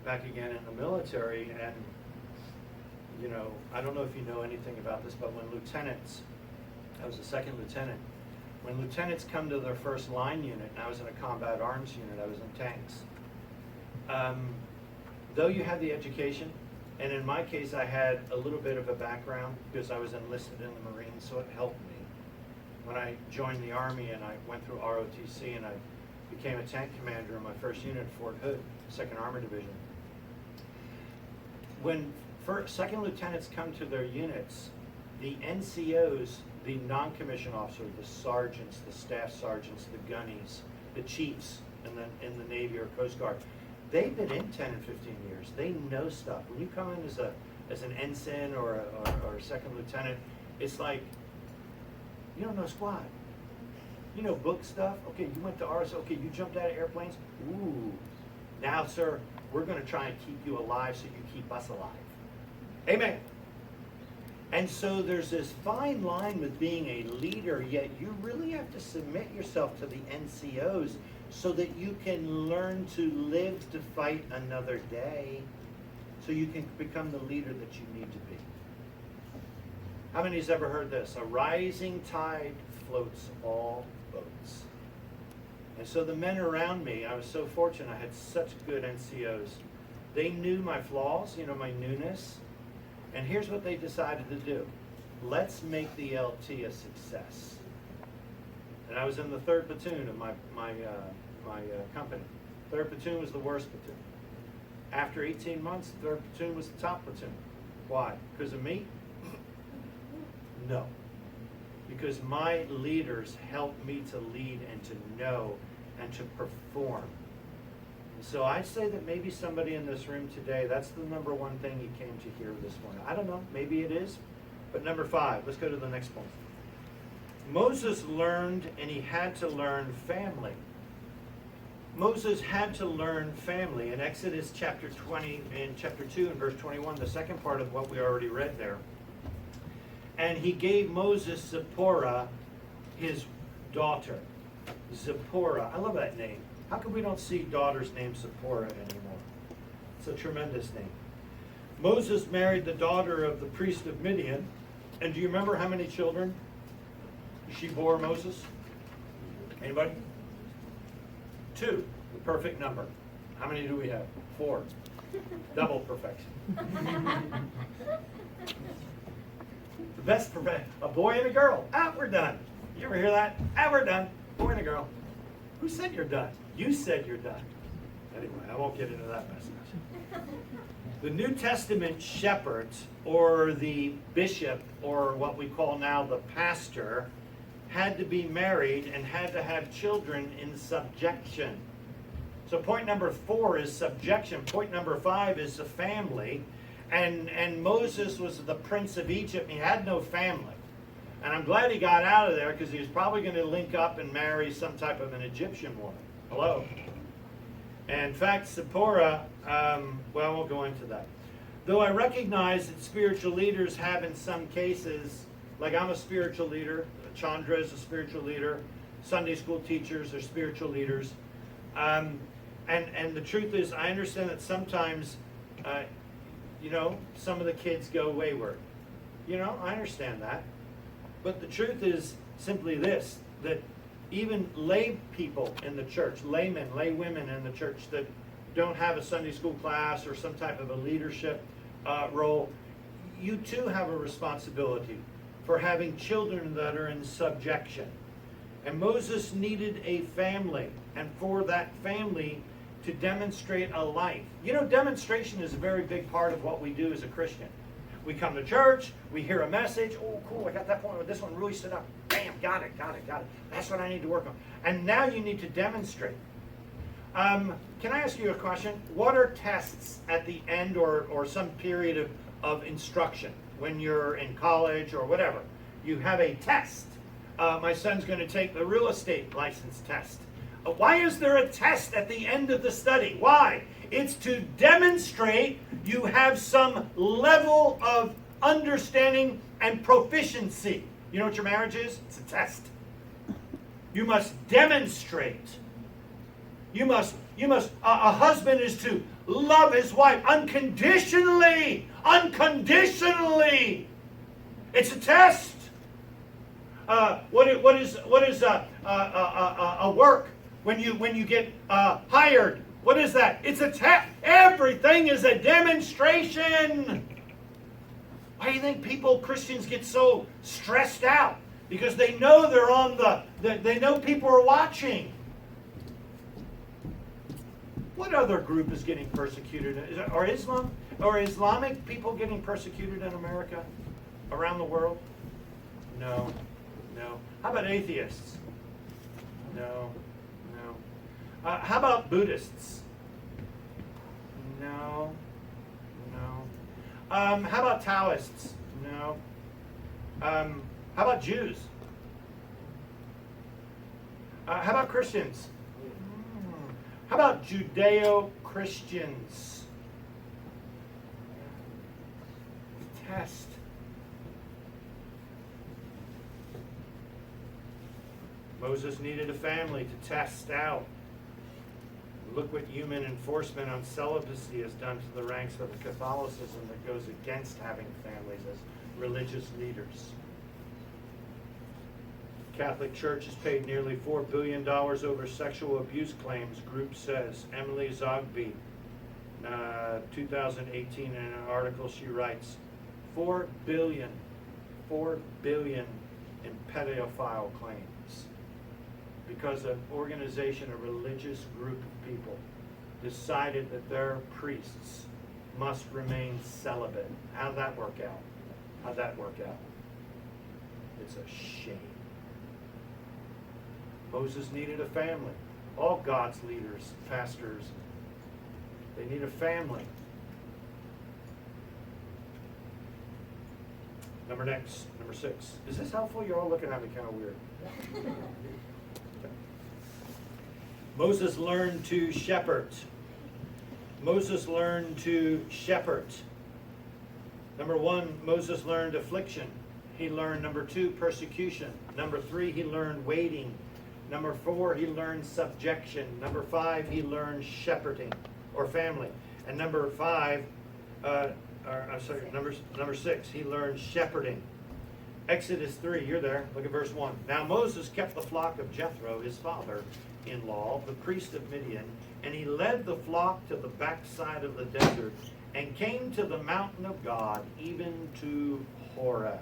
back again in the military, and you know, I don't know if you know anything about this, but when lieutenants, I was a second lieutenant, when lieutenants come to their first line unit, and I was in a combat arms unit, I was in tanks, though you have the education, and in my case I had a little bit of a background because I was enlisted in the Marines, so it helped me. When I joined the Army and I went through ROTC and I became a tank commander in my first unit at Fort Hood, 2nd Armored Division. When second lieutenants come to their units, the NCOs, the non-commissioned officers, the sergeants, the staff sergeants, the gunnies, the chiefs in the Navy or Coast Guard, they've been in 10 and 15 years. They know stuff. When you come in as an ensign or a second lieutenant, it's like, you don't know squat. You know book stuff. Okay, you went to RS. Okay, you jumped out of airplanes. Ooh. Now, sir, we're going to try and keep you alive so you keep us alive. Amen. And so there's this fine line with being a leader, yet you really have to submit yourself to the NCOs so that you can learn to live to fight another day, so you can become the leader that you need to be. How many has ever heard this? A rising tide floats all boats. And so the men around me, I was so fortunate, I had such good NCOs. They knew my flaws, you know, my newness. And here's what they decided to do. Let's make the LT a success. And I was in the 3rd platoon of my company. 3rd platoon was the worst platoon. After 18 months, 3rd platoon was the top platoon. Why? Because of me? No. Because my leaders helped me to lead and to know and to perform. So I say that maybe somebody in this room today, that's the number one thing you came to hear this morning. I don't know, maybe it is. But number 5, let's go to the next point. Moses learned, and he had to learn family. Moses had to learn family. In Exodus chapter 20, in chapter 2 and verse 21, the second part of what we already read there. And he gave Moses Zipporah, his daughter. Zipporah. I love that name. How come we don't see daughters named Zipporah anymore? It's a tremendous name. Moses married the daughter of the priest of Midian. And do you remember how many children she bore Moses? Anybody? 2, the perfect number. How many do we have? 4. Double perfection. The best perfection. A boy and a girl. Ah, we're done. You ever hear that? Ah, we're done. Boy and a girl. Who said you're done? You said you're done. Anyway, I won't get into that message. The New Testament shepherd, or the bishop, or what we call now the pastor, had to be married and had to have children in subjection. So point number 4 is subjection. Point number 5 is the family. And Moses was the prince of Egypt, and he had no family. And I'm glad he got out of there, because he was probably going to link up and marry some type of an Egyptian woman. Hello? And in fact, Zipporah, well, we'll go into that. Though I recognize that spiritual leaders have in some cases, like I'm a spiritual leader, Chandra is a spiritual leader, Sunday school teachers are spiritual leaders. And the truth is, I understand that sometimes, you know, some of the kids go wayward. You know, I understand that. But the truth is simply this, that even lay people in the church, laymen, lay women in the church that don't have a Sunday school class or some type of a leadership role, you too have a responsibility for having children that are in subjection. And Moses needed a family, and for that family to demonstrate a life. You know, demonstration is a very big part of what we do as a Christian. We come to church, we hear a message, oh cool, I got that point, this one really stood up, bam, got it. That's what I need to work on. And now you need to demonstrate. Can I ask you a question? What are tests at the end or some period of instruction when you're in college or whatever? You have a test. My son's going to take the real estate license test. Why is there a test at the end of the study? Why? It's to demonstrate you have some level of understanding and proficiency. You know what your marriage is? It's a test. You must demonstrate. A husband is to love his wife unconditionally. Unconditionally. It's a test. What is a work when you get hired? What is that? It's a test. Everything is a demonstration. Why do you think Christians get so stressed out? Because they know they're on they know people are watching. What other group is getting persecuted? Are Islamic people getting persecuted in America? Around the world? No. How about atheists? No. How about Buddhists? No. How about Taoists? No. How about Jews? How about Christians? How about Judeo-Christians? Test. Moses needed a family to test out. Look what human enforcement on celibacy has done to the ranks of the Catholicism that goes against having families as religious leaders. Catholic Church has paid nearly $4 billion over sexual abuse claims, group says. Emily Zogby, 2018, in an article she writes, $4 billion in pedophile claims. Because an organization, a religious group of people, decided that their priests must remain celibate. How'd that work out? It's a shame. Moses needed a family. All God's leaders, pastors, they need a family. Number 6. Is this helpful? You're all looking at me kind of weird. Moses learned to shepherd. Number 1, Moses learned affliction. He learned, number 2, persecution. Number 3, he learned waiting. Number 4, he learned subjection. Number 5, he learned shepherding or family. And number 6, he learned shepherding. Exodus 3, you're there. Look at verse 1. Now Moses kept the flock of Jethro, his father-in-law, the priest of Midian, and he led the flock to the backside of the desert and came to the mountain of God, even to Horeb.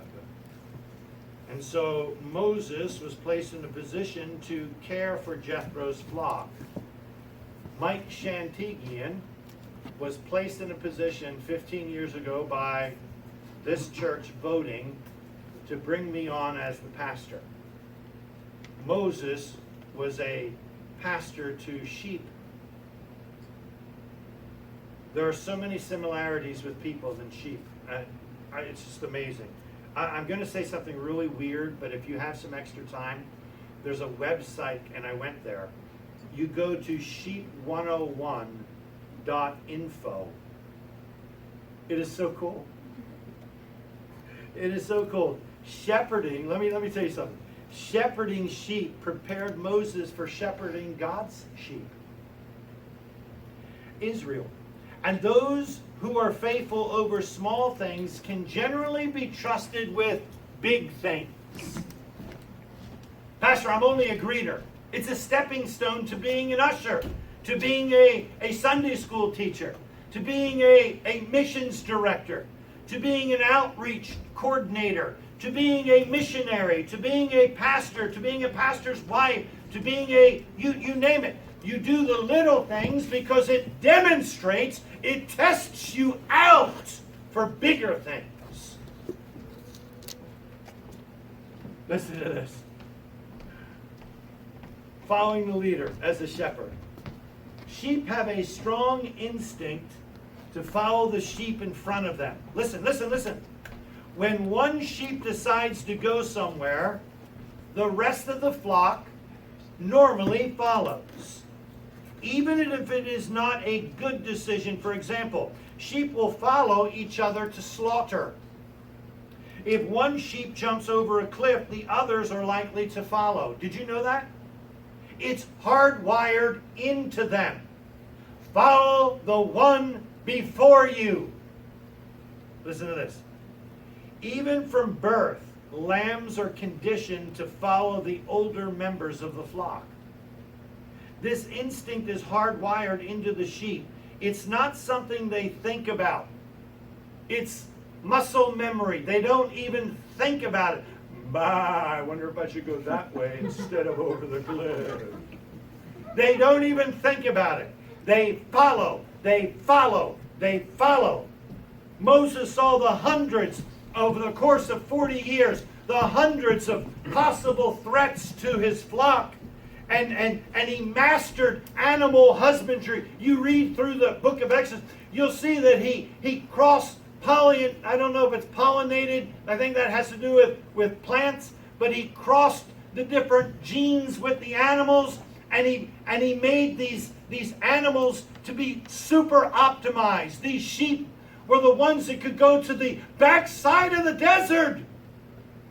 And so Moses was placed in a position to care for Jethro's flock. Mike Shantigian was placed in a position 15 years ago by this church voting to bring me on as the pastor. Moses was a pastor to sheep. There are so many similarities with people than sheep. It's just amazing. I'm going to say something really weird, but if you have some extra time, there's a website, and I went there. You go to sheep101.info. It is so cool. It is so cool. Shepherding, let me tell you something. Shepherding sheep prepared Moses for shepherding God's sheep. Israel. And those who are faithful over small things can generally be trusted with big things. Pastor, I'm only a greeter. It's a stepping stone to being an usher, to being a Sunday school teacher, to being a missions director, to being an outreach coordinator, to being a missionary, to being a pastor, to being a pastor's wife, to being you name it. You do the little things because it demonstrates, it tests you out for bigger things. Listen to this. Following the leader as a shepherd. Sheep have a strong instinct to follow the sheep in front of them. Listen. When one sheep decides to go somewhere, the rest of the flock normally follows. Even if it is not a good decision. For example, sheep will follow each other to slaughter. If one sheep jumps over a cliff, the others are likely to follow. Did you know that? It's hardwired into them. follow the one before you. Listen to this. Even from birth, lambs are conditioned to follow the older members of the flock. This instinct is hardwired into the sheep. It's not something they think about. It's muscle memory. They don't even think about it. I wonder if I should go that way instead of over the cliff. They don't even think about it. They follow. They follow. They follow. Moses saw the hundreds over the course of 40 years, the hundreds of possible threats to his flock. And he mastered animal husbandry. You read through the book of Exodus, you'll see that he crossed I don't know if it's pollinated. I think that has to do with plants. But he crossed the different genes with the animals, and he made these animals to be super optimized. These sheep were the ones that could go to the backside of the desert.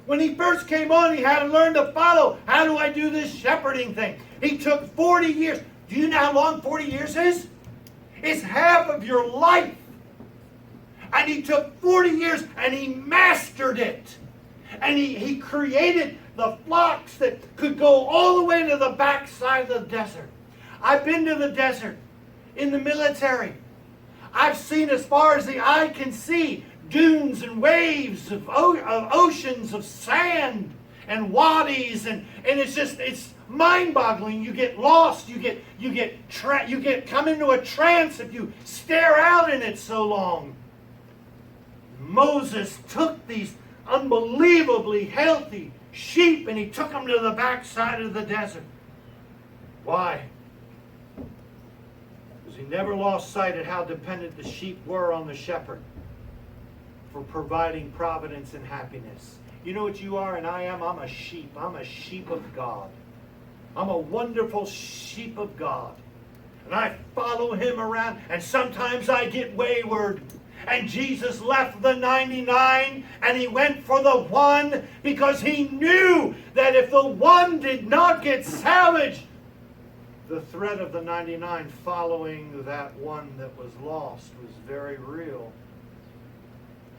When he first came on, he had to learn to follow. How do I do this shepherding thing? He took 40 years. Do you know how long 40 years is? It's half of your life. And he took 40 years and he mastered it. And he created the flocks that could go all the way to the backside of the desert. I've been to the desert in the military. I've seen as far as the eye can see dunes and waves of oceans of sand and wadis, and it's mind-boggling. You get lost. You come into a trance if you stare out in it so long. Moses took these unbelievably healthy sheep and he took them to the backside of the desert. Why? Because he never lost sight of how dependent the sheep were on the shepherd for providing providence and happiness. You know what you are and I am? I'm a sheep. I'm a sheep of God. I'm a wonderful sheep of God. And I follow him around, and sometimes I get wayward. And Jesus left the 99 and he went for the one, because he knew that if the one did not get salvaged, the threat of the 99 following that one that was lost was very real.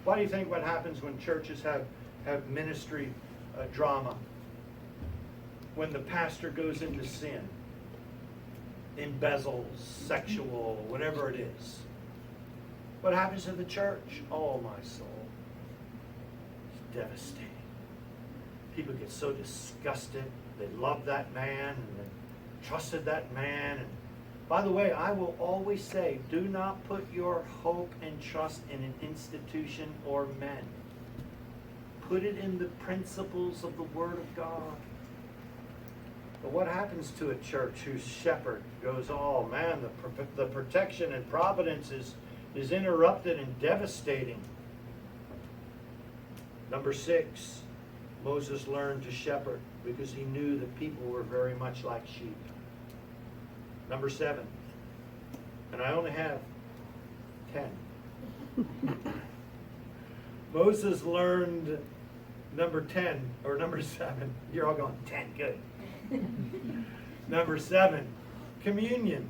Why do you think what happens when churches have ministry drama? When the pastor goes into sin, embezzles, sexual, whatever it is. What happens to the church? Oh, my soul. It's devastating. People get so disgusted. They love that man and they trusted that man. And by the way, I will always say, do not put your hope and trust in an institution or men. Put it in the principles of the Word of God. But what happens to a church whose shepherd goes, oh man, the protection and providence is interrupted and devastating. Number 6, Moses learned to shepherd because he knew that people were very much like sheep. Number 7, and I only have 10. Moses learned number 10, or number 7. You're all going, 10, good. Number 7, communion.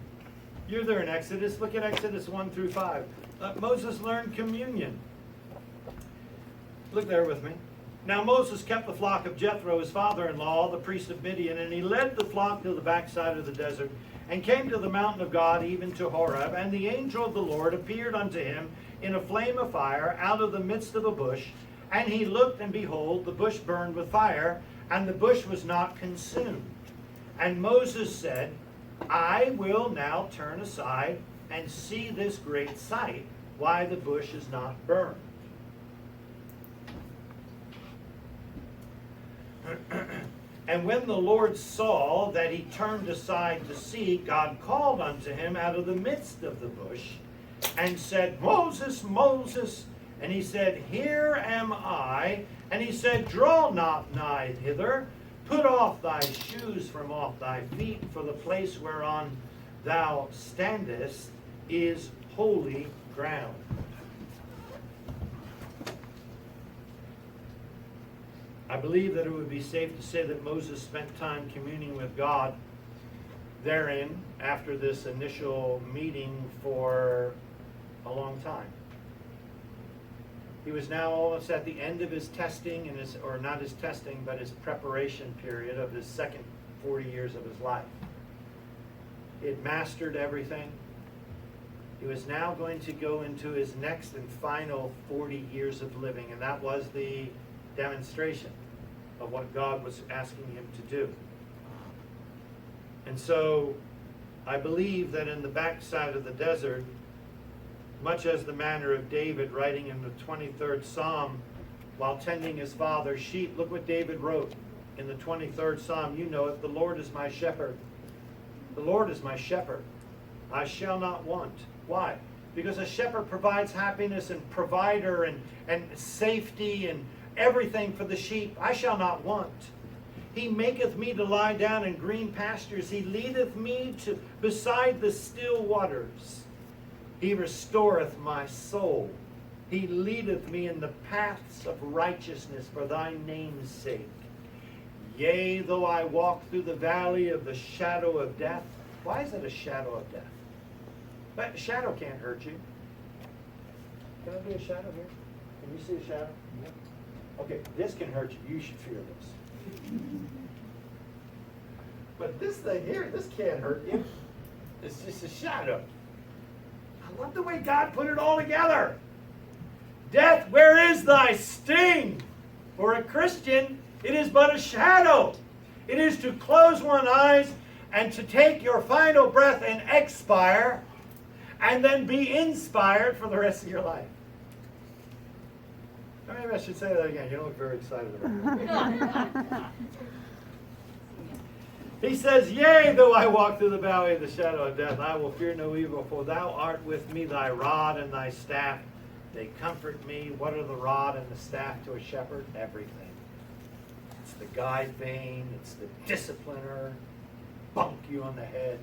You're there in Exodus. Look at Exodus 1 through 5. Moses learned communion. Look there with me. Now Moses kept the flock of Jethro, his father-in-law, the priest of Midian, and he led the flock to the backside of the desert, and came to the mountain of God, even to Horeb. And the angel of the Lord appeared unto him in a flame of fire out of the midst of a bush. And he looked, and behold, the bush burned with fire, and the bush was not consumed. And Moses said, I will now turn aside and see this great sight, why the bush is not burned. And when the Lord saw that he turned aside to see, God called unto him out of the midst of the bush, and said, Moses, Moses. And he said, Here am I. And he said, Draw not nigh hither. Put off thy shoes from off thy feet, for the place whereon thou standest is holy ground. I believe that it would be safe to say that Moses spent time communing with God therein after this initial meeting for a long time. He was now almost at the end of his testing, and or not his testing, but his preparation period of his second 40 years of his life. He had mastered everything. He was now going to go into his next and final 40 years of living, and that was the demonstration of what God was asking him to do. And so I believe that in the backside of the desert, much as the manner of David writing in the 23rd Psalm while tending his father's sheep, look what David wrote in the 23rd Psalm. You know it. The Lord is my shepherd. The Lord is my shepherd. I shall not want. Why? Because a shepherd provides happiness and provider and safety and everything for the sheep. I shall not want. He maketh me to lie down in green pastures. He leadeth me beside the still waters. He restoreth my soul. He leadeth me in the paths of righteousness for thy name's sake. Yea, though I walk through the valley of the shadow of death. Why is it a shadow of death? But a shadow can't hurt you. Can I be a shadow here? Can you see a shadow? Okay, this can hurt you. You should fear this. But this thing here, this can't hurt you. It's just a shadow. I love the way God put it all together. Death, where is thy sting? For a Christian, it is but a shadow. It is to close one's eyes and to take your final breath and expire, and then be inspired for the rest of your life. Maybe I should say that again. You don't look very excited about it. He says, yea, though I walk through the valley of the shadow of death, I will fear no evil, for thou art with me, thy rod and thy staff. They comfort me. What are the rod and the staff to a shepherd? Everything. It's the guide vein. It's the discipliner. Bunk you on the head.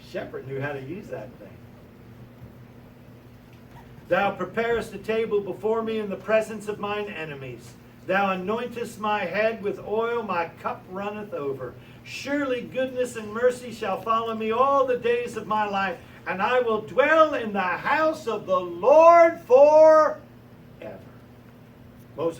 Shepherd knew how to use that thing. Thou preparest a table before me in the presence of mine enemies. Thou anointest my head with oil, my cup runneth over. Surely goodness and mercy shall follow me all the days of my life, and I will dwell in the house of the Lord forever. Moses